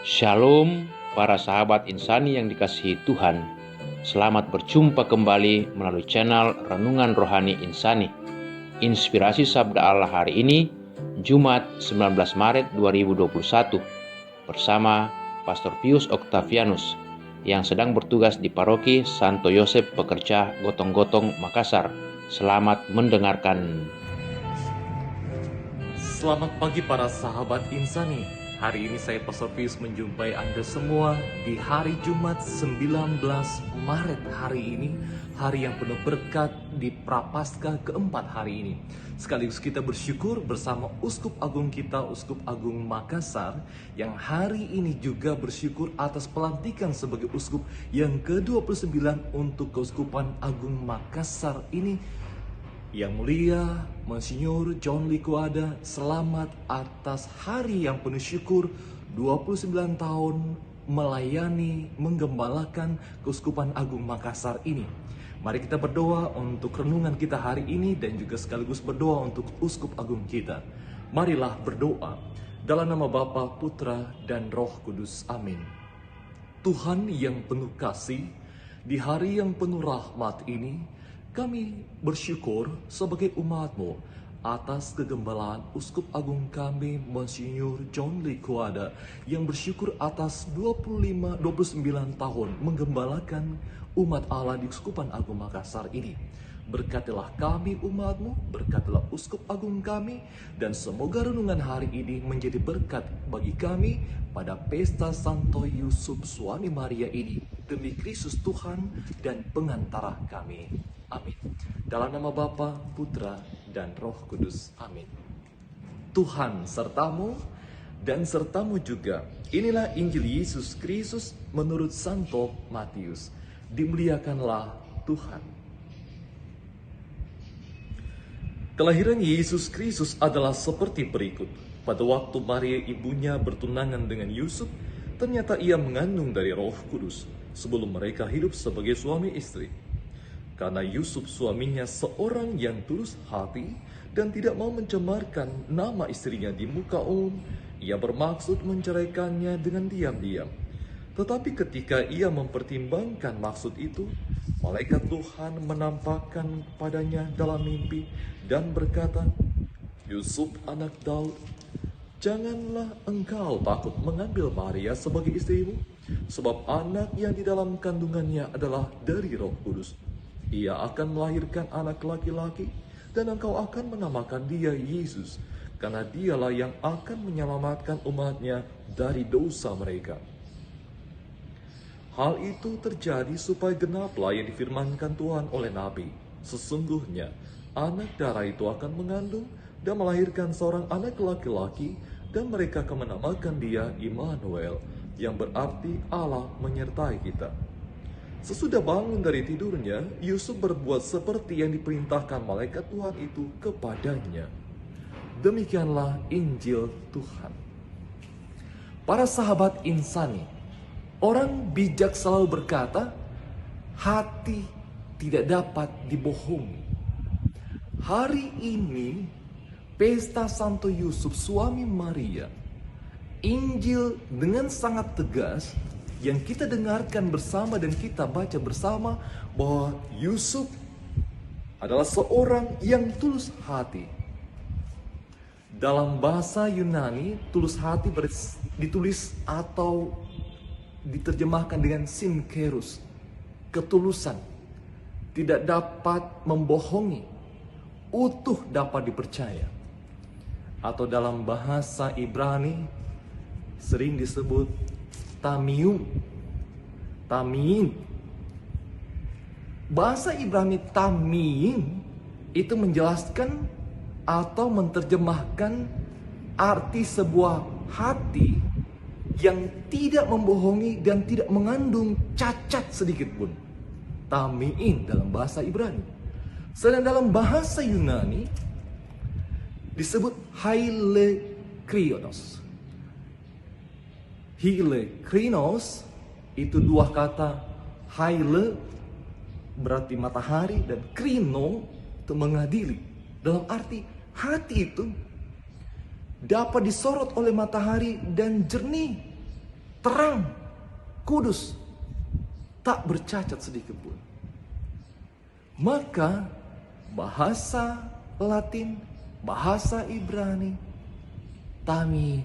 Shalom para sahabat insani yang dikasihi Tuhan. Selamat berjumpa kembali melalui channel Renungan Rohani Insani. Inspirasi Sabda Allah hari ini, Jumat 19 Maret 2021, bersama Pastor Pius Octavianus yang sedang bertugas di Paroki Santo Yosef Pekerja Gotong-Gotong, Makassar. Selamat mendengarkan. Selamat pagi para sahabat insani. Hari ini saya Pastor Pius menjumpai Anda semua di hari Jumat 19 Maret hari ini. Hari yang penuh berkat di Prapaskah keempat hari ini. Sekaligus kita bersyukur bersama Uskup Agung kita, Uskup Agung Makassar, yang hari ini juga bersyukur atas pelantikan sebagai Uskup yang ke-29 untuk Keuskupan Agung Makassar ini. Yang mulia Monsinyur John Licuada, selamat atas hari yang penuh syukur 29 tahun melayani, menggembalakan Keuskupan Agung Makassar ini. Mari kita berdoa untuk renungan kita hari ini dan juga sekaligus berdoa untuk Uskup Agung kita. Marilah berdoa dalam nama Bapa, Putra, dan Roh Kudus. Amin. Tuhan yang penuh kasih, di hari yang penuh rahmat ini, kami bersyukur sebagai umat-Mu atas kegembalaan Uskup Agung kami, Monsinyur John Licuada, yang bersyukur atas 29 tahun menggembalakan umat Allah di Uskupan Agung Makassar ini. Berkatilah kami umat-Mu, berkatilah Uskup Agung kami, dan semoga renungan hari ini menjadi berkat bagi kami pada pesta Santo Yusuf Suami Maria ini, demi Kristus Tuhan dan pengantara kami. Amin. Dalam nama Bapa, Putra, dan Roh Kudus. Amin. Tuhan sertamu dan sertamu juga. Inilah Injil Yesus Kristus menurut Santo Matius. Dimuliakanlah Tuhan. Kelahiran Yesus Kristus adalah seperti berikut. Pada waktu Maria ibunya bertunangan dengan Yusuf, ternyata ia mengandung dari Roh Kudus sebelum mereka hidup sebagai suami istri. Karena Yusuf suaminya seorang yang tulus hati dan tidak mau mencemarkan nama istrinya di muka umum, ia bermaksud menceraikannya dengan diam-diam. Tetapi ketika ia mempertimbangkan maksud itu, malaikat Tuhan menampakkan padanya dalam mimpi dan berkata, "Yusuf anak Daud, janganlah engkau takut mengambil Maria sebagai istrimu, sebab anak yang di dalam kandungannya adalah dari Roh Kudus. Ia akan melahirkan anak laki-laki, dan engkau akan menamakan dia Yesus, karena dialah yang akan menyelamatkan umatnya dari dosa mereka." Hal itu terjadi supaya genaplah yang difirmankan Tuhan oleh Nabi. Sesungguhnya anak darah itu akan mengandung dan melahirkan seorang anak laki-laki, dan mereka akan menamakan dia Immanuel, yang berarti Allah menyertai kita. Sesudah bangun dari tidurnya, Yusuf berbuat seperti yang diperintahkan malaikat Tuhan itu kepadanya. Demikianlah Injil Tuhan. Para sahabat insani, orang bijak selalu berkata, hati tidak dapat dibohongi. Hari ini, pesta Santo Yusuf suami Maria, Injil dengan sangat tegas yang kita dengarkan bersama dan kita baca bersama bahwa Yusuf adalah seorang yang tulus hati. Dalam bahasa Yunani, tulus hati ditulis atau diterjemahkan dengan sinkerus, ketulusan, tidak dapat membohongi, utuh dapat dipercaya. Atau dalam bahasa Ibrani sering disebut Tamiyum. Bahasa Ibrani tamiyim itu menjelaskan atau menerjemahkan arti sebuah hati yang tidak membohongi dan tidak mengandung cacat sedikit pun. Tamiin dalam bahasa Ibrani. Sedang dalam bahasa Yunani disebut hailekrinos. Hailekrinos itu dua kata. Haile berarti matahari dan krino itu mengadili. Dalam arti hati itu dapat disorot oleh matahari dan jernih terang, kudus, tak bercacat sedikit pun. Maka bahasa Latin, bahasa Ibrani, Tamil,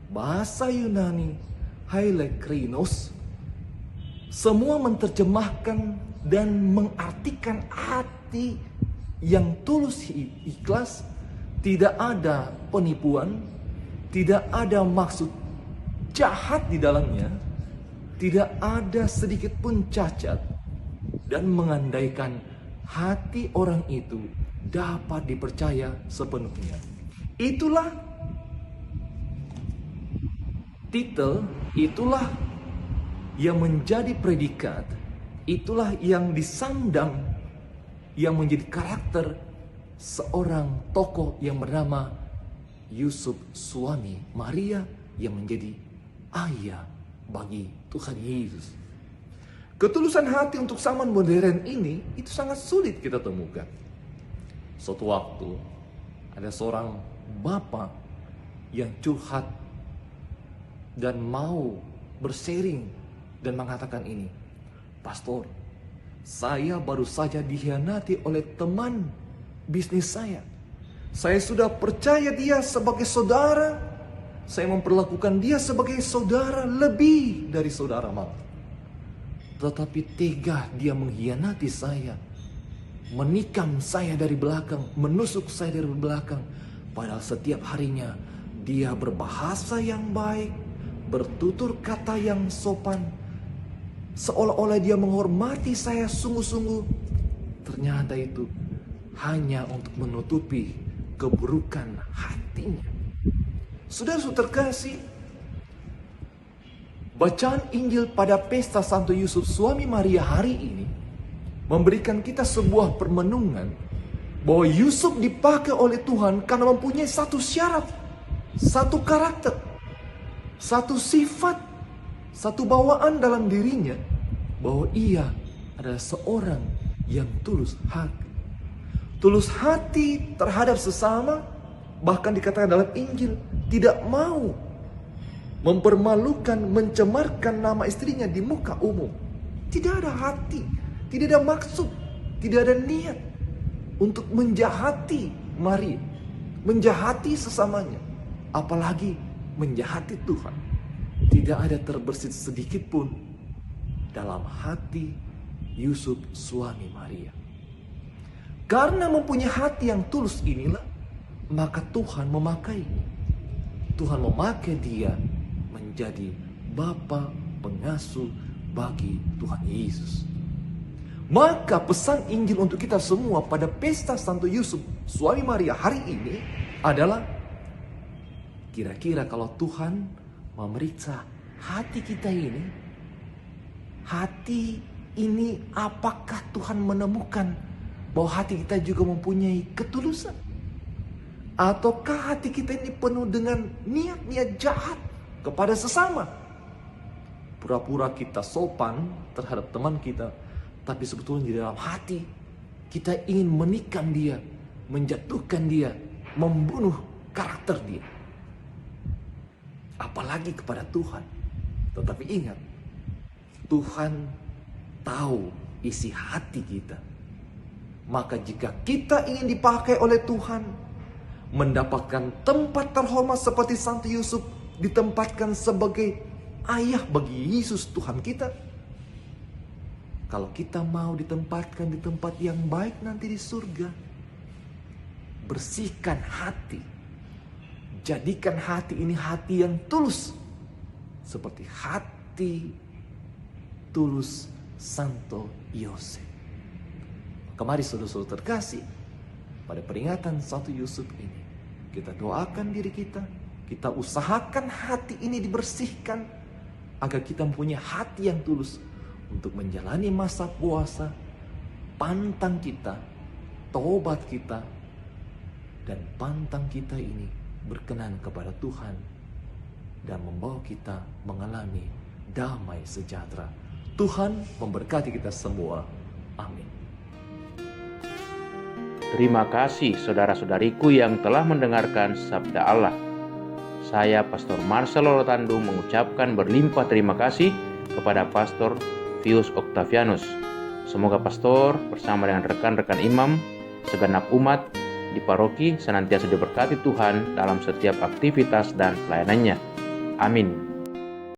bahasa Yunani, Hailekrinos, semua menerjemahkan dan mengartikan hati yang tulus ikhlas, tidak ada penipuan, tidak ada maksud jahat di dalamnya, tidak ada sedikit pun cacat, dan mengandaikan hati orang itu dapat dipercaya sepenuhnya. Itulah titel, itulah yang menjadi predikat, itulah yang disandang, yang menjadi karakter seorang tokoh yang bernama Yusuf suami Maria yang menjadi ayah bagi Tuhan Yesus. Ketulusan hati untuk zaman modern ini itu sangat sulit kita temukan. Suatu waktu ada seorang bapak yang curhat dan mau bersharing dan mengatakan ini, "Pastor, saya baru saja dikhianati oleh teman bisnis saya. Saya sudah percaya dia sebagai saudara. Saya memperlakukan dia sebagai saudara lebih dari saudara malah. Tetapi tega dia mengkhianati saya. Menikam saya dari belakang, menusuk saya dari belakang. Padahal setiap harinya dia berbahasa yang baik, bertutur kata yang sopan. Seolah-olah dia menghormati saya sungguh-sungguh. Ternyata itu hanya untuk menutupi keburukan hatinya." Saudara-saudara terkasih, bacaan Injil pada pesta Santo Yusuf suami Maria hari ini memberikan kita sebuah permenungan bahwa Yusuf dipakai oleh Tuhan karena mempunyai satu syarat, satu karakter, satu sifat, satu bawaan dalam dirinya, bahwa ia adalah seorang yang tulus hati. Tulus hati terhadap sesama, bahkan dikatakan dalam Injil, tidak mau mempermalukan, mencemarkan nama istrinya di muka umum. Tidak ada hati, tidak ada maksud, tidak ada niat untuk menjahati Maria, menjahati sesamanya, apalagi menjahati Tuhan. Tidak ada terbersit sedikit pun dalam hati Yusuf suami Maria. Karena mempunyai hati yang tulus inilah, maka Tuhan memakainya. Tuhan memakai dia menjadi bapa pengasuh bagi Tuhan Yesus. Maka pesan Injil untuk kita semua pada pesta Santo Yusuf suami Maria hari ini adalah, kira-kira kalau Tuhan memeriksa hati kita ini, hati ini apakah Tuhan menemukan bahwa hati kita juga mempunyai ketulusan? Ataukah hati kita ini penuh dengan niat-niat jahat kepada sesama? Pura-pura kita sopan terhadap teman kita, tapi sebetulnya di dalam hati kita ingin menikam dia, menjatuhkan dia, membunuh karakter dia. Apalagi kepada Tuhan. Tetapi ingat, Tuhan tahu isi hati kita. Maka jika kita ingin dipakai oleh Tuhan, mendapatkan tempat terhormat seperti Santo Yusuf ditempatkan sebagai ayah bagi Yesus Tuhan kita. Kalau kita mau ditempatkan di tempat yang baik nanti di surga, bersihkan hati. Jadikan hati ini hati yang tulus, seperti hati tulus Santo Yosef. Kemari saudara-saudara terkasih, pada peringatan Santo Yusuf ini, kita doakan diri kita, kita usahakan hati ini dibersihkan, agar kita mempunyai hati yang tulus untuk menjalani masa puasa, pantang kita, tobat kita, dan pantang kita ini berkenan kepada Tuhan dan membawa kita mengalami damai sejahtera. Tuhan memberkati kita semua. Amin. Terima kasih saudara-saudariku yang telah mendengarkan sabda Allah. saya Pastor Marcelo Rotandu mengucapkan berlimpah terima kasih kepada Pastor Pius Octavianus. Semoga pastor bersama dengan rekan-rekan imam, segenap umat di paroki senantiasa diberkati Tuhan dalam setiap aktivitas dan pelayanannya. Amin.